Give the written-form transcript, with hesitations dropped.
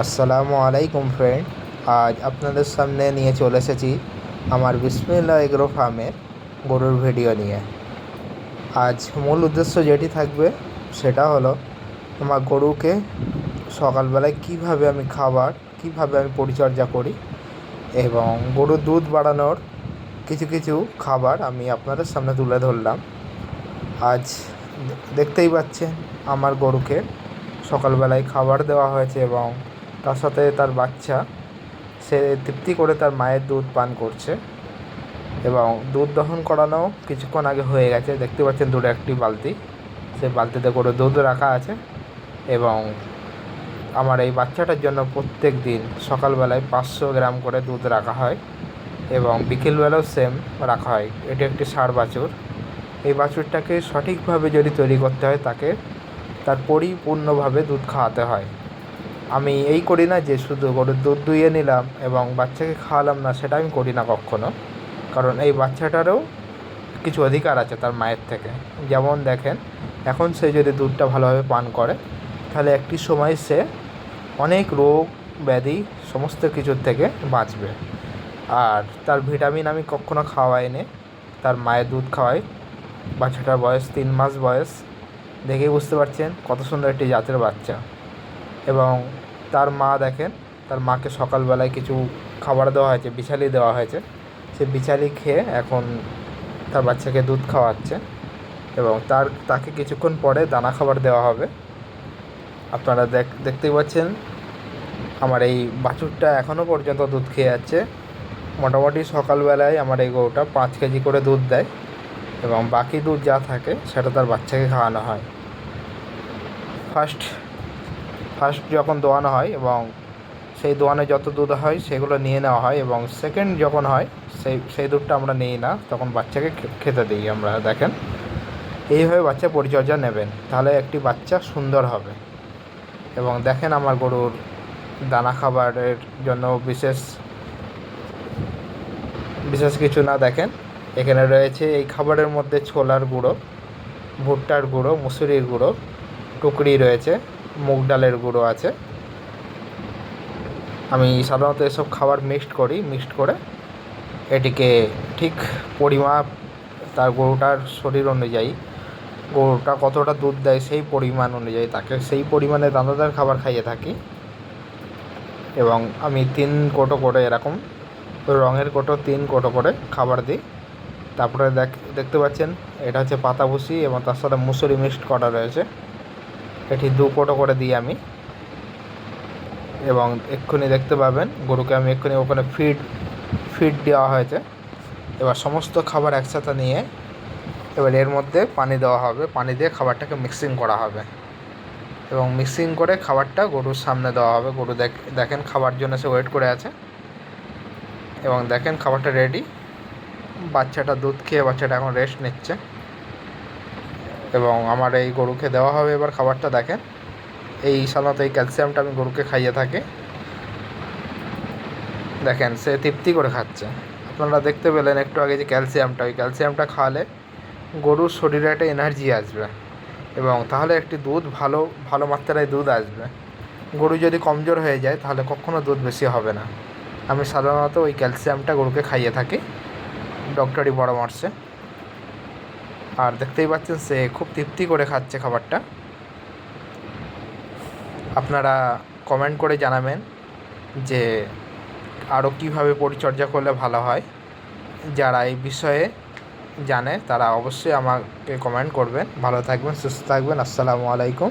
আসসালামু আলাইকুম ফ্রেন্ড। আজ আপনাদের সামনে নিয়ে চলে এসেছি আমার বিসমিল্লাহ এগ্রো ফার্মের গরুর ভিডিও নিয়ে। আজ মূল উদ্দেশ্য যেটি থাকবে সেটা হলো আমার গরুকে সকালবেলায় কিভাবে আমি কিভাবে আমি পরিচর্যা করি এবং গরুর দুধ বাড়ানোর কিছু কিছু খাবার আমি আপনাদের সামনে তুলে ধরলাম। আজ দেখতেই পাচ্ছেন আমার গরুকে সকালবেলায় খাবার দেওয়া হয়েছে এবং তার সাথে তার বাচ্চা সে তৃপ্তি করে তার মায়ের দুধ পান করছে এবং দুধ দহন করানো কিছুক্ষণ আগে হয়ে গেছে। দেখতে পাচ্ছেন দূরে একটি বালতি, সেই বালতিতে করে দুধ রাখা আছে এবং আমার এই বাচ্চাটার জন্য প্রত্যেক দিন সকালবেলায় 500 গ্রাম করে দুধ রাখা হয় এবং বিকেলবেলাও সেম রাখা হয়। এটি একটি ষাঁড় বাছুর। এই বাছুরটাকে সঠিকভাবে যদি তৈরি করতে হয় তাকে তার পরিপূর্ণভাবে দুধ খাওয়াতে হয়। আমি এই করি না যে শুধু গরুর দুধ দুইয়ে নিলাম এবং বাচ্চাকে খাওয়ালাম না, সেটা আমি করি না কখনো। কারণ এই বাচ্চাটারও কিছু অধিকার আছে তার মায়ের থেকে। যেমন দেখেন, এখন সে যদি দুধটা ভালোভাবে পান করে তাহলে একটি সময় সে অনেক রোগ ব্যাধি সমস্ত কিছুর থেকে বাঁচবে। আর তার ভিটামিন আমি কখনো খাওয়াই নি, তার মায়ের দুধ খাওয়াই। বাচ্চাটার বয়স 3 মাস বয়স, দেখেই বুঝতে পারছেন কত সুন্দর একটি জাতের বাচ্চা। এবং তার মা দেখেন, তার মাকে সকালবেলায় কিছু খাবার দেওয়া হয়েছে, বিছালি দেওয়া হয়েছে। সে বিছালি খেয়ে এখন তার বাচ্চাকে দুধ খাওয়াচ্ছে এবং তাকে কিছুক্ষণ পরে দানা খাবার দেওয়া হবে। আপনারা দেখতেই পাচ্ছেন আমার এই বাছুরটা এখনও পর্যন্ত দুধ খেয়ে যাচ্ছে। মোটামুটি সকালবেলায় আমার এই গরুটা 5 কেজি করে দুধ দেয় এবং বাকি দুধ যা থাকে সেটা তার বাচ্চাকে খাওয়ানো হয়। ফার্স্ট যখন দোয়ানো হয় এবং সেই দোয়ানে যত দুধ হয় সেগুলো নিয়ে নেওয়া হয় এবং সেকেন্ড যখন হয় সেই দুধটা আমরা নিই না, তখন বাচ্চাকে খেতে দিই আমরা। দেখেন, এইভাবে বাচ্চা পরিচর্যা নেবেন, তাহলে একটি বাচ্চা সুন্দর হবে। এবং দেখেন আমার গরুর দানা খাবারের জন্য বিশেষ কিছু না। দেখেন, এখানে রয়েছে এই খাবারের মধ্যে ছোলার গুঁড়ো, ভুট্টার গুঁড়ো, মুসুরির গুঁড়ো, টুকরি রয়েছে, মুগ ডালের গুঁড়ো আছে। আমি সাধারণত এসব খাবার মিক্সড করে এটিকে ঠিক পরিমাপ, তার গরুটার শরীর অনুযায়ী গরুটা কতটা দুধ দেয় সেই পরিমাণ অনুযায়ী তাকে সেই পরিমাণে দানাদার খাবার খাইয়ে থাকি। এবং আমি 3 কোটো করে এরকম রঙের কোটো 3 কোটো করে খাবার দিই। তারপরে দেখতে পাচ্ছেন এটা হচ্ছে পাতা ভুসি এবং তার সাথে মুসুরি মিক্সড করা রয়েছে, এটি 2 কোটো করে দিই আমি। এবং এক্ষুনি দেখতে পাবেন গরুকে আমি এক্ষুনি ওখানে ফিড দেওয়া হয়েছে। এবার সমস্ত খাবার একসাথে নিয়ে এবার এর মধ্যে পানি দেওয়া হবে, পানি দিয়ে খাবারটাকে মিক্সিং করা হবে এবং মিক্সিং করে খাবারটা গরুর সামনে দেওয়া হবে। গরু দেখেন খাবার জন্য সে ওয়েট করে আছে এবং দেখেন খাবারটা রেডি। বাচ্চাটা দুধ খেয়ে বাচ্চাটা এখন রেস্ট নিচ্ছে এবং আমার এই গরুকে দেওয়া হবে এবার খাবারটা। দেখেন, এই সাধারণত এই ক্যালসিয়ামটা আমি গরুকে খাইয়ে থাকি। দেখেন সে তৃপ্তি করে খাচ্ছে। আপনারা দেখতে পেলেন একটু আগে যে ওই ক্যালসিয়ামটা খাওয়ালে গরুর শরীরে একটা এনার্জি আসবে এবং তাহলে একটি দুধ ভালো মাত্রায় দুধ আসবে। গরু যদি কমজোর হয়ে যায় তাহলে কখনো দুধ বেশি হবে না। আমি সাধারণত ওই ক্যালসিয়ামটা গরুকে খাইয়ে থাকি ডক্টরি পরামর্শে। আর দেখতেই পাচ্ছেন সে খুব তৃপ্তি করে খাচ্ছে খাবারটা। আপনারা কমেন্ট করে জানাবেন যে আরও কীভাবে পরিচর্যা করলে ভালো হয়। যারা এই বিষয়ে জানে তারা অবশ্যই আমাকে কমেন্ট করবেন। ভালো থাকবেন, সুস্থ থাকবেন। আসসালামু আলাইকুম।